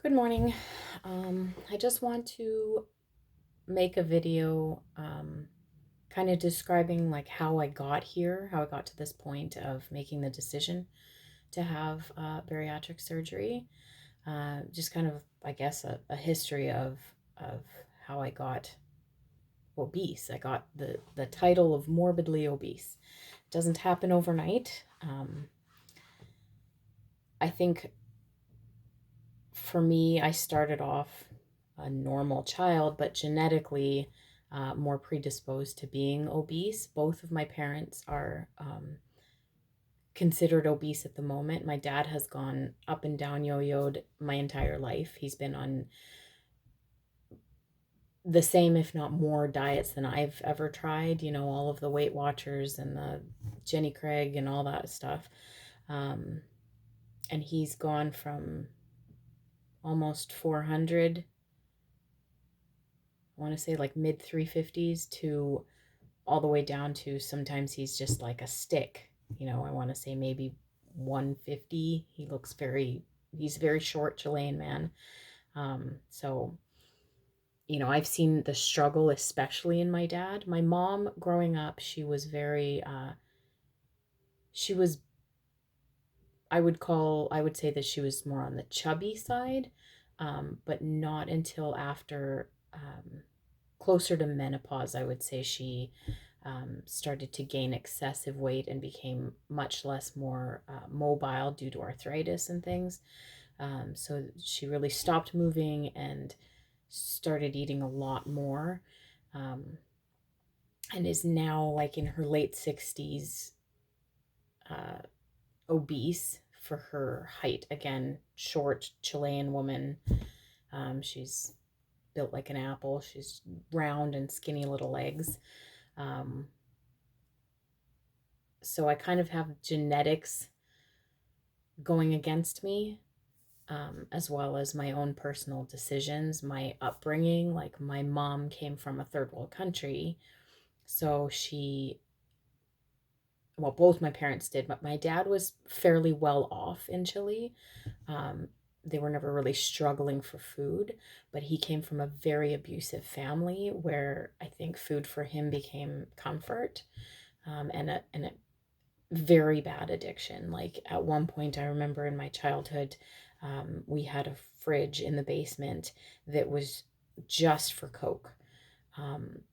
Good morning. I just want to make a video kind of describing like how I got here, how I got to this point of making the decision to have bariatric surgery. Just kind of, I guess, a history of how I got obese. I got the title of morbidly obese. It doesn't happen overnight. I think for me, I started off a normal child, but genetically more predisposed to being obese. Both of my parents are considered obese at the moment. My dad has gone up and down yo-yoed my entire life. He's been on the same, if not more, diets than I've ever tried. You know, all of the Weight Watchers and the Jenny Craig and all that stuff. Um, and he's gone from almost 400, I want to say like mid 350s, to all the way down to sometimes he's just like a stick. You know, I want to say maybe 150. He's a very short Chilean man. So, you know, I've seen the struggle, especially in my dad. My mom growing up, she was, I would say that she was more on the chubby side, but not until after, closer to menopause, I would say she started to gain excessive weight and became much less more mobile due to arthritis and things. So she really stopped moving and started eating a lot more, um, and is now like in her late 60s, uh, obese for her height. Again, short Chilean woman. She's built like an apple. She's round and skinny little legs. Um, so I kind of have genetics going against me, as well as my own personal decisions, my upbringing. Like my mom came from a third world country, so well, both my parents did, but my dad was fairly well off in Chile. Um, they were never really struggling for food, but he came from a very abusive family where I think food for him became comfort, and a very bad addiction. Like at one point, I remember in my childhood, we had a fridge in the basement that was just for Coke, um,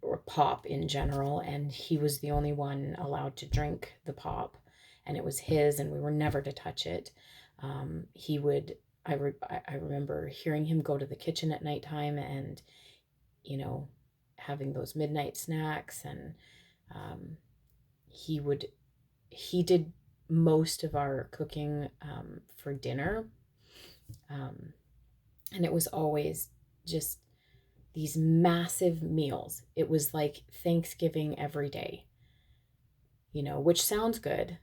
or pop in general, and he was the only one allowed to drink the pop, and it was his, and we were never to touch it. He would. I remember hearing him go to the kitchen at nighttime and, you know, having those midnight snacks, and um, he would he did most of our cooking for dinner. Um, and it was always just these massive meals. It was like Thanksgiving every day, you know, which sounds good,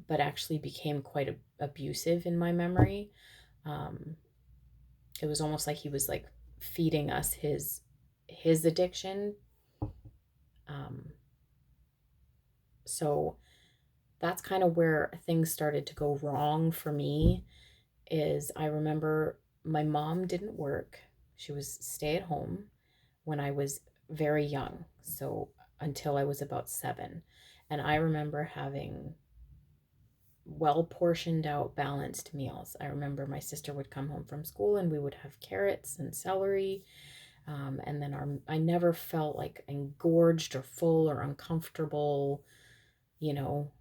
but actually became quite abusive in my memory. Um, it was almost like he was like feeding us his addiction. Um, so that's kind of where things started to go wrong for me. Is I remember my mom didn't work. She was stay at home when I was very young. So until I was about 7. And I remember having well portioned out, balanced meals. I remember my sister would come home from school and we would have carrots and celery. And then I never felt like engorged or full or uncomfortable, you know,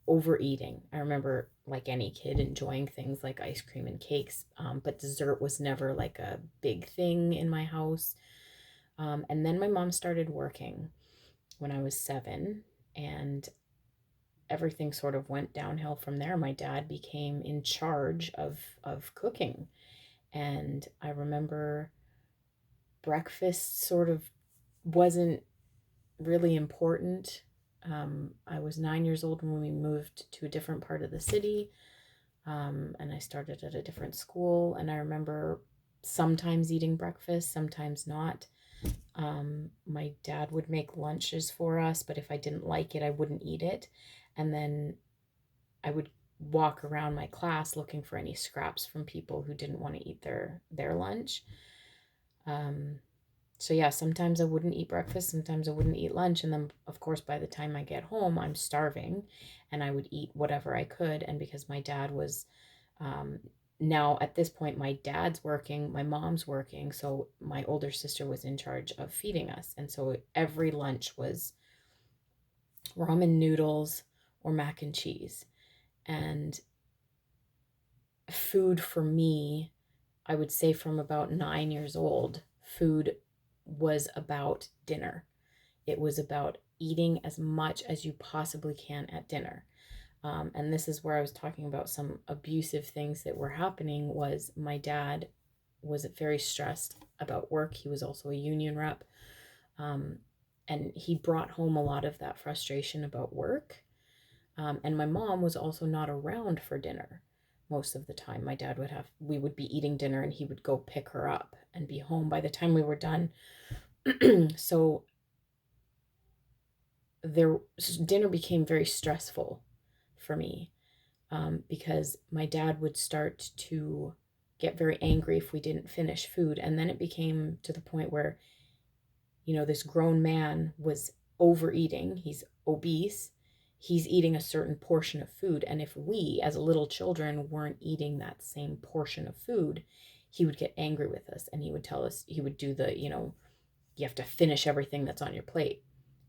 overeating. I remember, like any kid, enjoying things like ice cream and cakes, but dessert was never like a big thing in my house. And then my mom started working when I was 7, and everything sort of went downhill from there. My dad became in charge of cooking, and I remember breakfast sort of wasn't really important. I was 9 years old when we moved to a different part of the city, and I started at a different school. And I remember sometimes eating breakfast, sometimes not. My dad would make lunches for us, but if I didn't like it, I wouldn't eat it. And then I would walk around my class looking for any scraps from people who didn't want to eat their lunch. Um, so yeah, sometimes I wouldn't eat breakfast, sometimes I wouldn't eat lunch, and then of course by the time I get home, I'm starving, and I would eat whatever I could. And because my dad was um, now at this point, my dad's working, my mom's working, so my older sister was in charge of feeding us, and so every lunch was ramen noodles or mac and cheese. And food for me, I would say from about 9 years old, food was about dinner. It was about eating as much as you possibly can at dinner. And this is where I was talking about some abusive things that were happening. Was my dad was very stressed about work. He was also a union rep. Um, and he brought home a lot of that frustration about work. And my mom was also not around for dinner most of the time. We would be eating dinner and he would go pick her up and be home by the time we were done. So there, dinner became very stressful for me, because my dad would start to get very angry if we didn't finish food. And then it became to the point where, this grown man was overeating. He's obese. He's eating a certain portion of food. And if we, as little children, weren't eating that same portion of food, he would get angry with us and he would tell us, he would do you have to finish everything that's on your plate,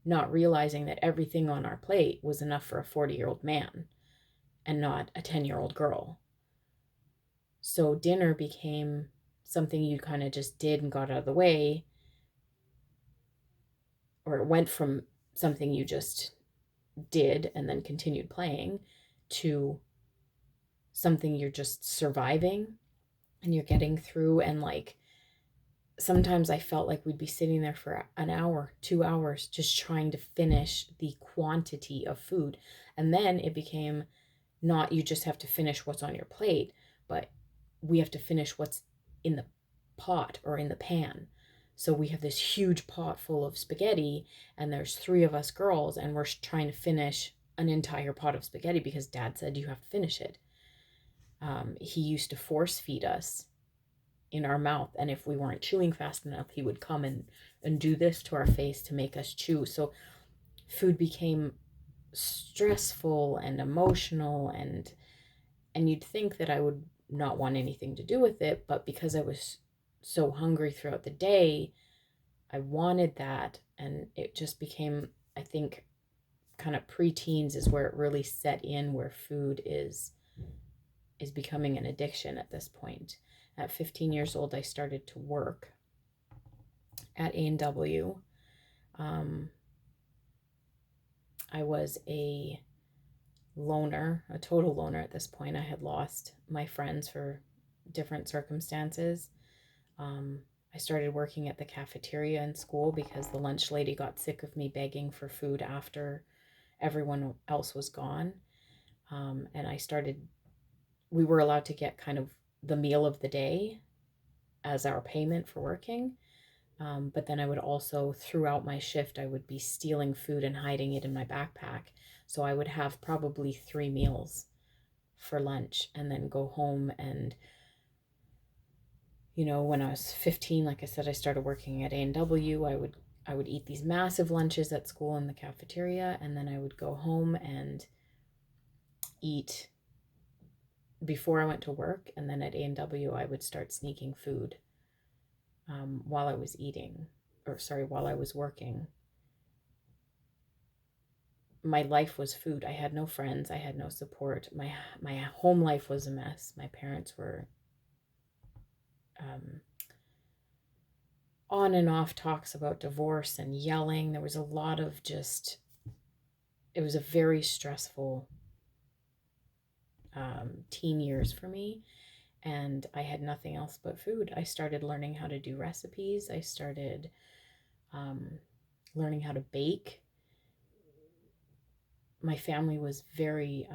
not realizing that everything on our plate was enough for a 40-year-old man and not a 10-year-old girl. So dinner became something you kind of just did and got out of the way, or it went from something you just did and then continued playing to something you're just surviving and you're getting through. And like sometimes I felt like we'd be sitting there for an hour, 2 hours, just trying to finish the quantity of food. And then it became not you just have to finish what's on your plate, but we have to finish what's in the pot or in the pan. So we have this huge pot full of spaghetti, and there's three of us girls, and we're trying to finish an entire pot of spaghetti because dad said you have to finish it. He used to force feed us in our mouth, and if we weren't chewing fast enough, he would come and do this to our face to make us chew. So food became stressful and emotional, and you'd think that I would not want anything to do with it, but because I was so hungry throughout the day, I wanted that. And it just became, I think, kind of preteens is where it really set in, where food is becoming an addiction at this point. At 15 years old, I started to work at A&W. I was a loner, a total loner at this point. I had lost my friends for different circumstances. Um, I started working at the cafeteria in school because the lunch lady got sick of me begging for food after everyone else was gone. And we were allowed to get kind of the meal of the day as our payment for working. But then I would also, throughout my shift, I would be stealing food and hiding it in my backpack. So I would have probably 3 meals for lunch and then go home. And, when I was 15, like I said, I started working at A&W. I would eat these massive lunches at school in the cafeteria, and then I would go home and eat before I went to work. And then at A&W, I would start sneaking food while I was eating, or sorry, while I was working. My life was food. I had no friends. I had no support. My home life was a mess. My parents were on and off talks about divorce and yelling. There was a lot of it was a very stressful teen years for me. And I had nothing else but food. I started learning how to do recipes. I started learning how to bake. My family was very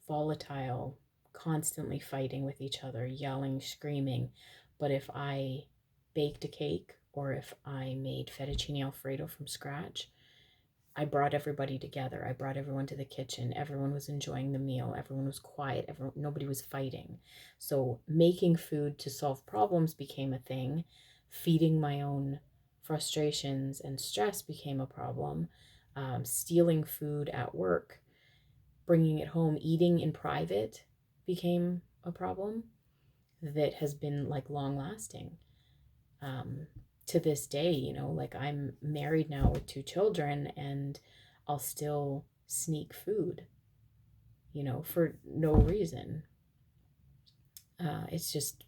volatile, constantly fighting with each other, yelling, screaming. But if I baked a cake or if I made fettuccine alfredo from scratch, I brought everybody together. I brought everyone to the kitchen. Everyone was enjoying the meal. Everyone was quiet. Nobody was fighting. So making food to solve problems became a thing. Feeding my own frustrations and stress became a problem. Stealing food at work, bringing it home, eating in private became a problem that has been like long lasting. Um, to this day, like I'm married now with two children, and I'll still sneak food, for no reason. It's just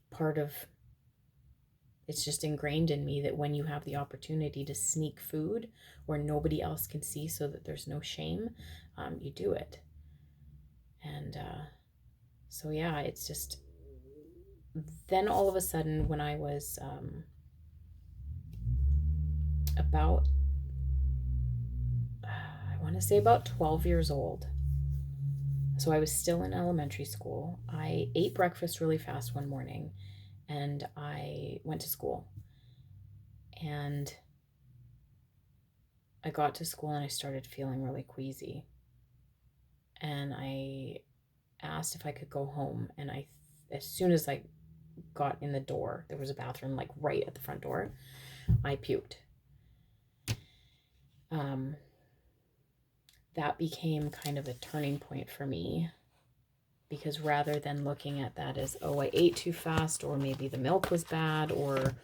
it's just ingrained in me that when you have the opportunity to sneak food where nobody else can see so that there's no shame, you do it. And so, yeah, it's just then all of a sudden when I was about, I want to say about 12 years old. So I was still in elementary school. I ate breakfast really fast one morning and I went to school. And I got to school and I started feeling really queasy. And I asked if I could go home. And as soon as I got in the door, there was a bathroom like right at the front door. I puked. Um, that became kind of a turning point for me, because rather than looking at that as, oh, I ate too fast, or maybe the milk was bad, or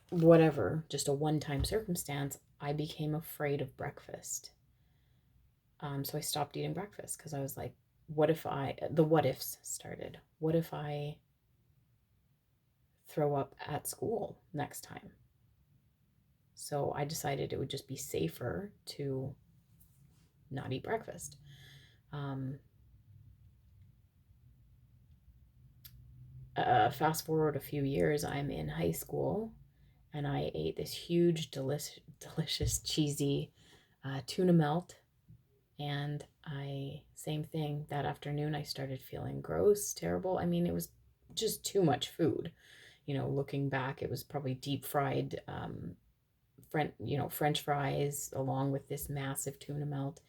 whatever, just a one-time circumstance, I became afraid of breakfast. So I stopped eating breakfast because I was like, the what ifs started. What if I throw up at school next time? So I decided it would just be safer to not eat breakfast. Fast forward a few years, I'm in high school and I ate this huge, delicious, cheesy tuna melt. And same thing, that afternoon, I started feeling gross, terrible. I mean, it was just too much food. Looking back, it was probably deep fried, French fries along with this massive tuna melt.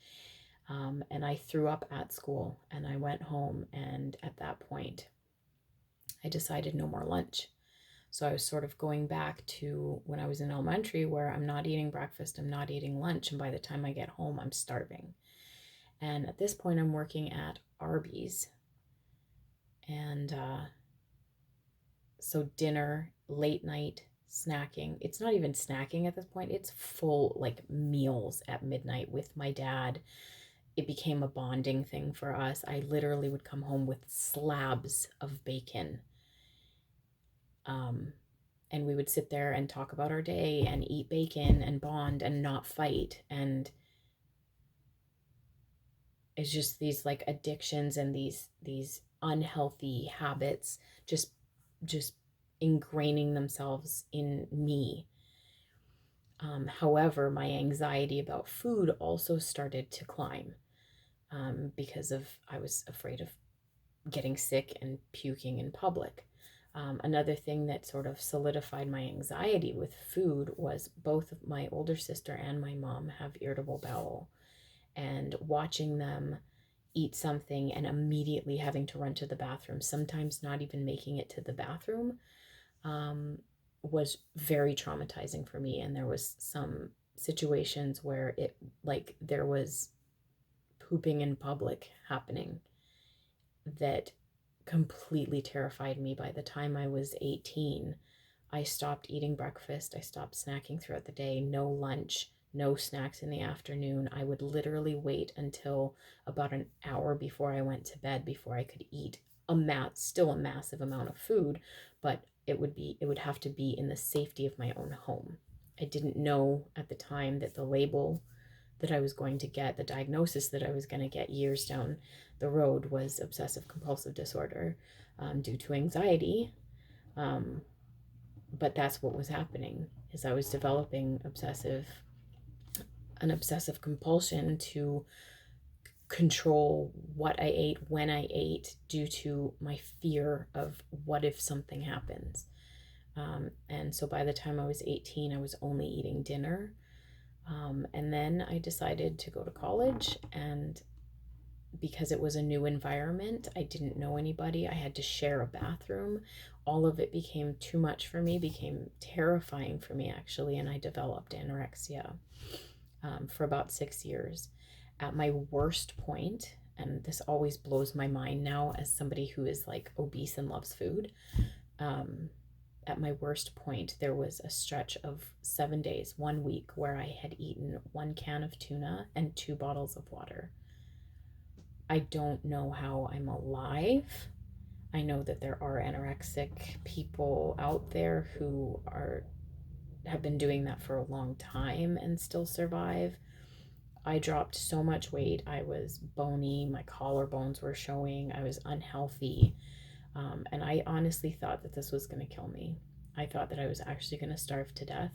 And I threw up at school and I went home. And at that point, I decided no more lunch. So I was sort of going back to when I was in elementary, where I'm not eating breakfast, I'm not eating lunch. And by the time I get home, I'm starving. And at this point, I'm working at Arby's. And so dinner, late night snacking. It's not even snacking at this point. It's full like meals at midnight with my dad. It became a bonding thing for us. I literally would come home with slabs of bacon. And we would sit there and talk about our day and eat bacon and bond and not fight. And it's just these like addictions and these unhealthy habits just ingraining themselves in me. However, my anxiety about food also started to climb, because I was afraid of getting sick and puking in public. Another thing that sort of solidified my anxiety with food was both my older sister and my mom have irritable bowel, and watching them eat something and immediately having to run to the bathroom, sometimes not even making it to the bathroom, was very traumatizing for me. And there was some situations where there was pooping in public happening that completely terrified me. By the time I was 18, I stopped eating breakfast. I stopped snacking throughout the day, no lunch, no snacks in the afternoon. I would literally wait until about an hour before I went to bed before I could eat still a massive amount of food, but it would have to be in the safety of my own home. I didn't know at the time that the label that I was going to get, the diagnosis that I was going to get years down the road, was obsessive compulsive disorder, due to anxiety. But that's what was happening, is I was developing an obsessive compulsion to control what I ate, when I ate, due to my fear of what if something happens. And so by the time I was 18, I was only eating dinner. And then I decided to go to college, and because it was a new environment, I didn't know anybody. I had to share a bathroom. All of it became too much for me, became terrifying for me, actually, and I developed anorexia for about 6 years. At my worst point, and this always blows my mind now as somebody who is like obese and loves food, um, at my worst point, there was a stretch of 7 days, 1 week, where I had eaten 1 can of tuna and 2 bottles of water. I don't know how I'm alive. I know that there are anorexic people out there who are have been doing that for a long time and still survive. I dropped so much weight. I was bony, my collarbones were showing, I was unhealthy. And I honestly thought that this was going to kill me. I thought that I was actually going to starve to death.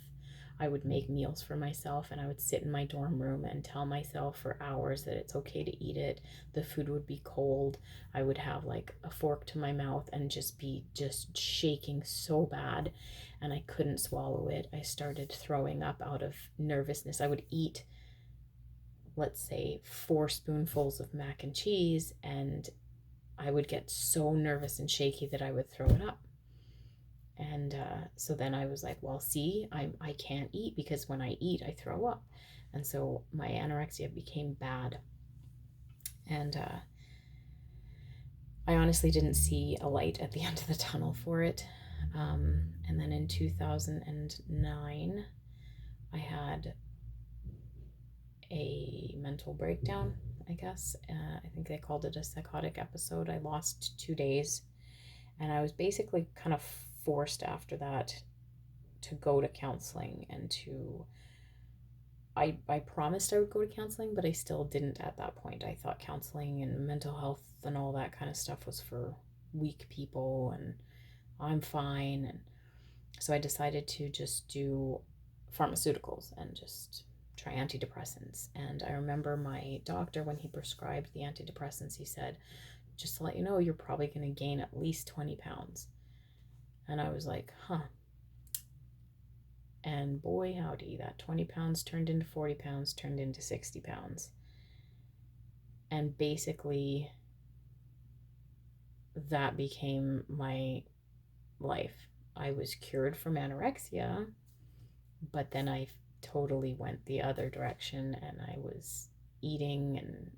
I would make meals for myself and I would sit in my dorm room and tell myself for hours that it's okay to eat it. The food would be cold. I would have like a fork to my mouth and just be just shaking so bad, and I couldn't swallow it. I started throwing up out of nervousness. I would eat, let's say, 4 spoonfuls of mac and cheese, and I would get so nervous and shaky that I would throw it up. And so then I was like, well, see, I can't eat because when I eat, I throw up. And so my anorexia became bad. And I honestly didn't see a light at the end of the tunnel for it. And then in 2009, I had a mental breakdown, I guess. I think they called it a psychotic episode. I lost 2 days, and I was basically kind of forced after that to go to counseling and to I promised I would go to counseling, but I still didn't at that point. I thought counseling and mental health and all that kind of stuff was for weak people, and I'm fine. And so I decided to just do pharmaceuticals and just try antidepressants. And I remember my doctor, when he prescribed the antidepressants, he said, just to let you know, you're probably going to gain at least 20 pounds. And I was like, huh. And boy, howdy, that 20 pounds turned into 40 pounds, turned into 60 pounds. And basically, that became my life. I was cured from anorexia, but then I totally went the other direction, and I was eating, and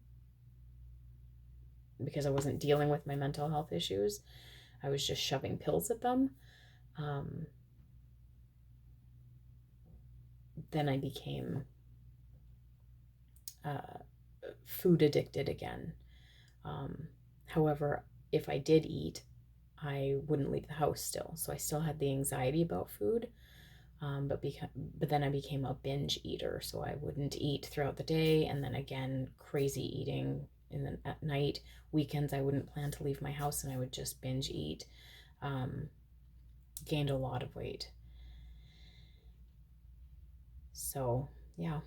because I wasn't dealing with my mental health issues, I was just shoving pills at them. Um, then I became uh, food addicted again. However, if I did eat, I wouldn't leave the house still. So I still had the anxiety about food, but then I became a binge eater. So I wouldn't eat throughout the day, and then again, crazy eating at night. Weekends, I wouldn't plan to leave my house, and I would just binge eat. Um, Gained a lot of weight. So yeah,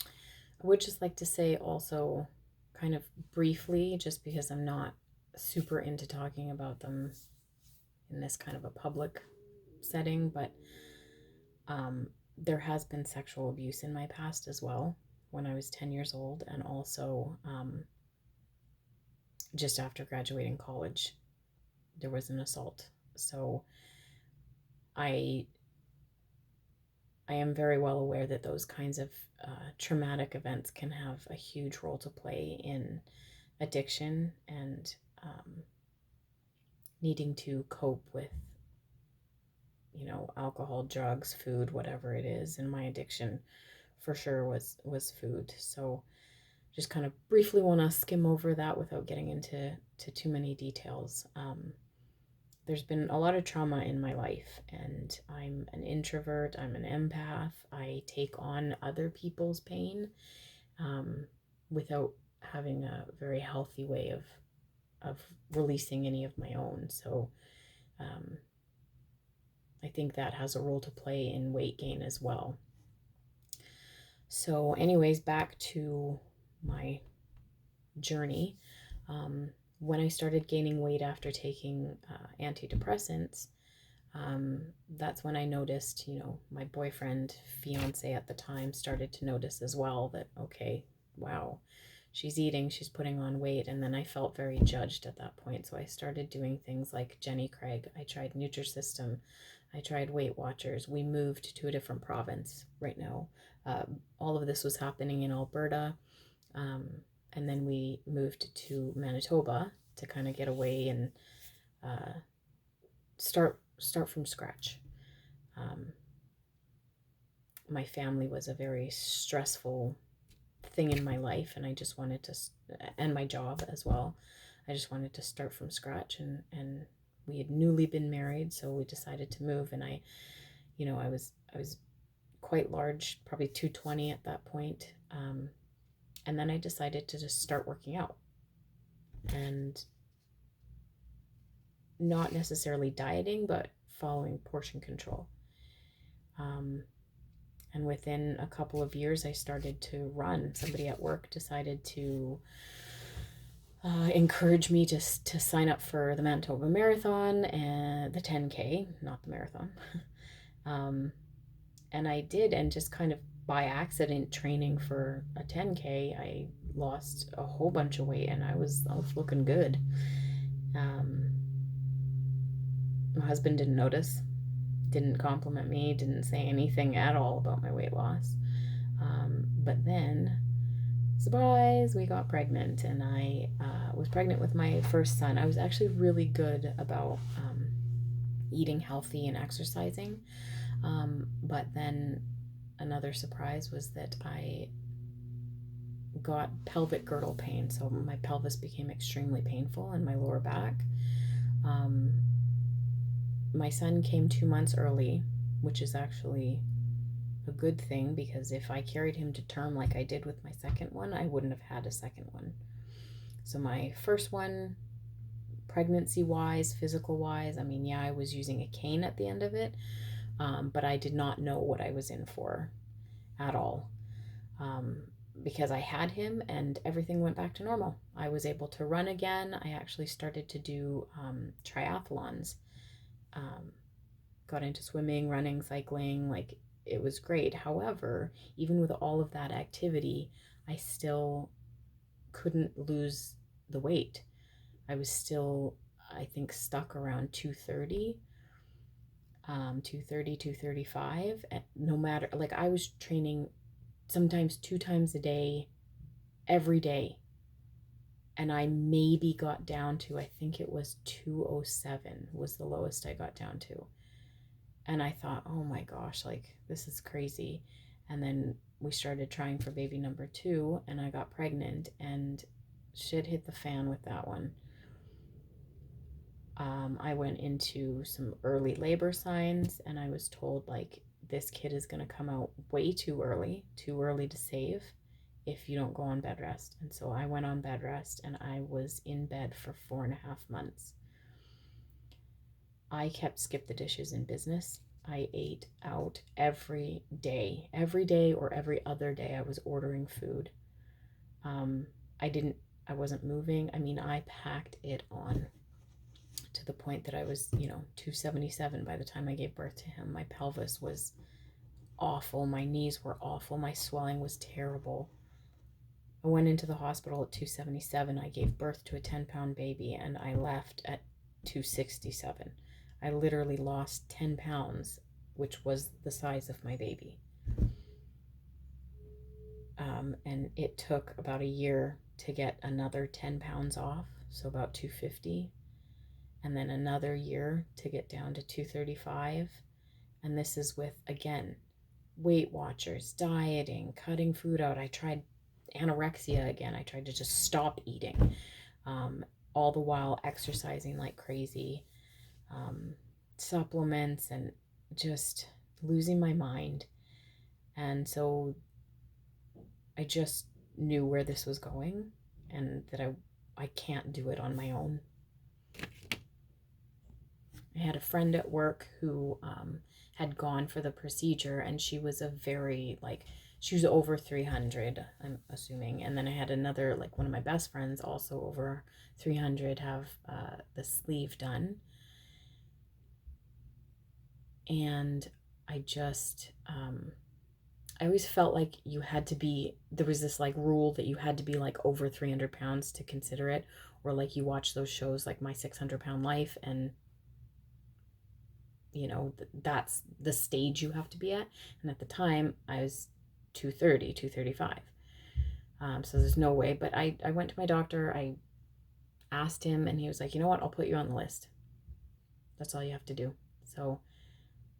I would just like to say also, kind of briefly, just because I'm not super into talking about them in this kind of a public setting, but there has been sexual abuse in my past as well when I was 10 years old, and also just after graduating college, there was an assault. So I I am very well aware that those kinds of traumatic events can have a huge role to play in addiction and needing to cope with, alcohol, drugs, food, whatever it is. And my addiction for sure was food. So just kind of briefly want to skim over that without getting into too many details. There's been a lot of trauma in my life, and I'm an introvert, I'm an empath. I take on other people's pain um, without having a very healthy way of releasing any of my own. So um, I think that has a role to play in weight gain as well. So, anyways, back to my journey. When I started gaining weight after taking antidepressants, That's when I noticed, my boyfriend, fiance at the time, started to notice as well that, okay, wow, she's eating, she's putting on weight. And then I felt very judged at that point. So I started doing things like Jenny Craig. I tried Nutrisystem. I tried Weight Watchers. We moved to a different province right now. All of this was happening in Alberta. Um, and then we moved to Manitoba to kind of get away and uh, start from scratch. Um, my family was a very stressful thing in my life, and I just wanted to, and my job as well. I just wanted to start from scratch, and we had newly been married, so we decided to move. And I was quite large, probably 220 at that point. And then I decided to just start working out, and not necessarily dieting, but following portion control. Um, and within a couple of years, I started to run. Somebody at work decided to encourage me to sign up for the Manitoba Marathon and the 10K, not the marathon. um, and I did, and just kind of by accident training for a 10K, I lost a whole bunch of weight, and I was looking good. Um, my husband didn't notice, didn't compliment me, didn't say anything at all about my weight loss. But then, surprise, we got pregnant, and I was pregnant with my first son. I was actually really good about eating healthy and exercising. But then another surprise was that I got pelvic girdle pain. So my pelvis became extremely painful in my lower back. Um, my son came 2 months early, which is actually a good thing, because if I carried him to term like I did with my second one, I wouldn't have had a second one. So my first one, pregnancy wise, physical wise, I mean, yeah, I was using a cane at the end of it, but I did not know what I was in for at all. Um, because I had him and everything went back to normal. I was able to run again. I actually started to do triathlons. Um, got into swimming, running, cycling. Like, it was great. However, even with all of that activity, I still couldn't lose the weight. I was still, I think, stuck around 230, 230, 235. No matter, like, I was training sometimes 2 times a day, every day. And I maybe got down to, I think it was 207 was the lowest I got down to. And I thought, oh my gosh, like, this is crazy. And then we started trying for baby number 2, and I got pregnant, and shit hit the fan with that one. I went into some early labor signs, and I was told, like, this kid is going to come out way too early to save if you don't go on bed rest. And so I went on bed rest, and I was in bed for 4.5 months. I kept skip the dishes in business. I ate out every day. Every day or every other day, I was ordering food. Um, I didn't, I wasn't moving. I mean, I packed it on to the point that I was, 277 by the time I gave birth to him. My pelvis was awful. My knees were awful. My swelling was terrible. I went into the hospital at 277. I gave birth to a 10-pound baby, and I left at 267. I literally lost 10 pounds, which was the size of my baby. And it took about a year to get another 10 pounds off, so about 250. And then another year to get down to 235. And this is with, again, Weight Watchers, dieting, cutting food out. I tried anorexia again. I tried to just stop eating, all the while exercising like crazy, supplements, and just losing my mind. And so I just knew where this was going, and that I can't do it on my own. I had a friend at work who had gone for the procedure, and she was she was over 300, I'm assuming. And then I had another, like, one of my best friends, also over 300, have the sleeve done. And I just, I always felt like you had to be, there was this like rule that you had to be like over 300 pounds to consider it. Or like you watch those shows like My 600 Pound Life, and that's the stage you have to be at. And at the time I was 230, 235. So there's no way. But I went to my doctor, I asked him, and he was like, you know what, I'll put you on the list. That's all you have to do. So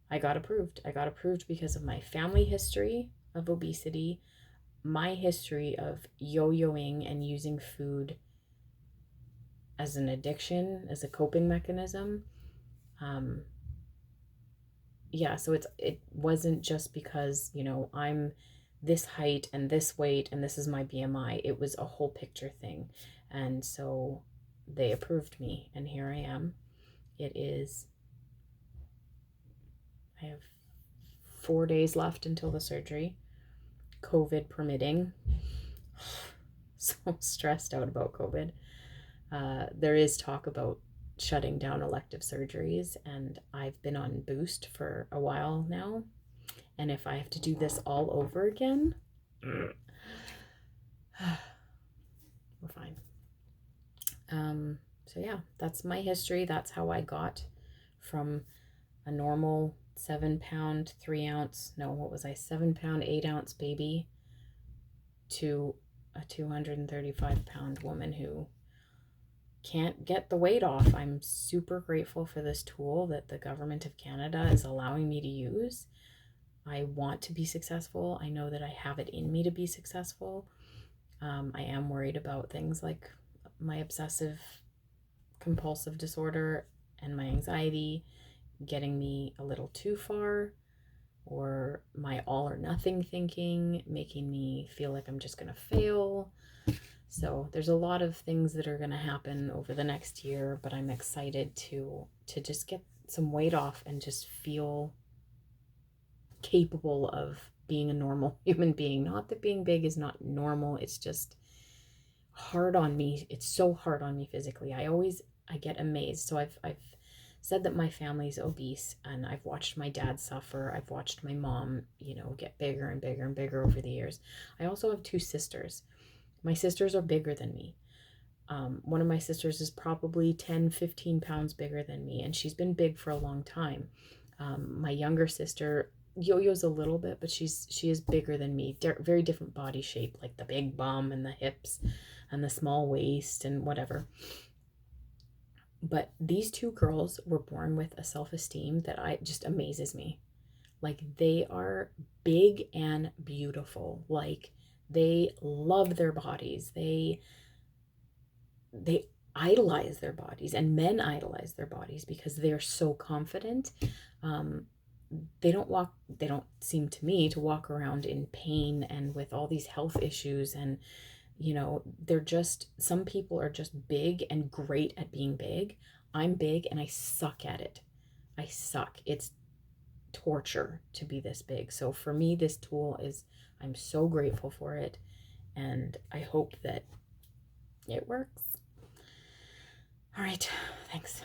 I got approved. I got approved because of my family history of obesity, my history of yo-yoing and using food as an addiction, as a coping mechanism. Um, yeah, so it wasn't just because, I'm this height and this weight and this is my BMI. It was a whole picture thing. And so they approved me, and here I am. It is, I have 4 days left until the surgery, COVID permitting. So stressed out about COVID. There is talk about shutting down elective surgeries, and I've been on boost for a while now. And if I have to do this all over again, we're fine. So yeah, that's my history. That's how I got from a normal 7 pound, 3 ounce, no, what was I, 7 pound, 8 ounce baby to a 235 pound woman who can't get the weight off. I'm super grateful for this tool that the government of Canada is allowing me to use. I want to be successful. I know that I have it in me to be successful. I am worried about things like my obsessive compulsive disorder and my anxiety getting me a little too far, or my all or nothing thinking making me feel like I'm just going to fail. So there's a lot of things that are going to happen over the next year, but I'm excited to just get some weight off and just feel capable of being a normal human being. Not that being big is not normal, it's just hard on me. It's so hard on me physically. I get amazed. So I've said that my family's obese, and I've watched my dad suffer. I've watched my mom, get bigger and bigger and bigger over the years. I also have 2 sisters. My sisters are bigger than me. One of my sisters is probably 10, 15 pounds bigger than me, and she's been big for a long time. My younger sister yo-yos a little bit, but she is bigger than me. Very different body shape, like the big bum and the hips and the small waist and whatever. But these 2 girls were born with a self-esteem that just amazes me. Like, they are big and beautiful. Like, they love their bodies. They idolize their bodies, and men idolize their bodies because they're so confident. They don't seem to me to walk around in pain and with all these health issues. And some people are just big and great at being big. I'm big and I suck at it. I suck. It's torture to be this big. So for me, this tool I'm so grateful for it, and I hope that it works. All right, thanks.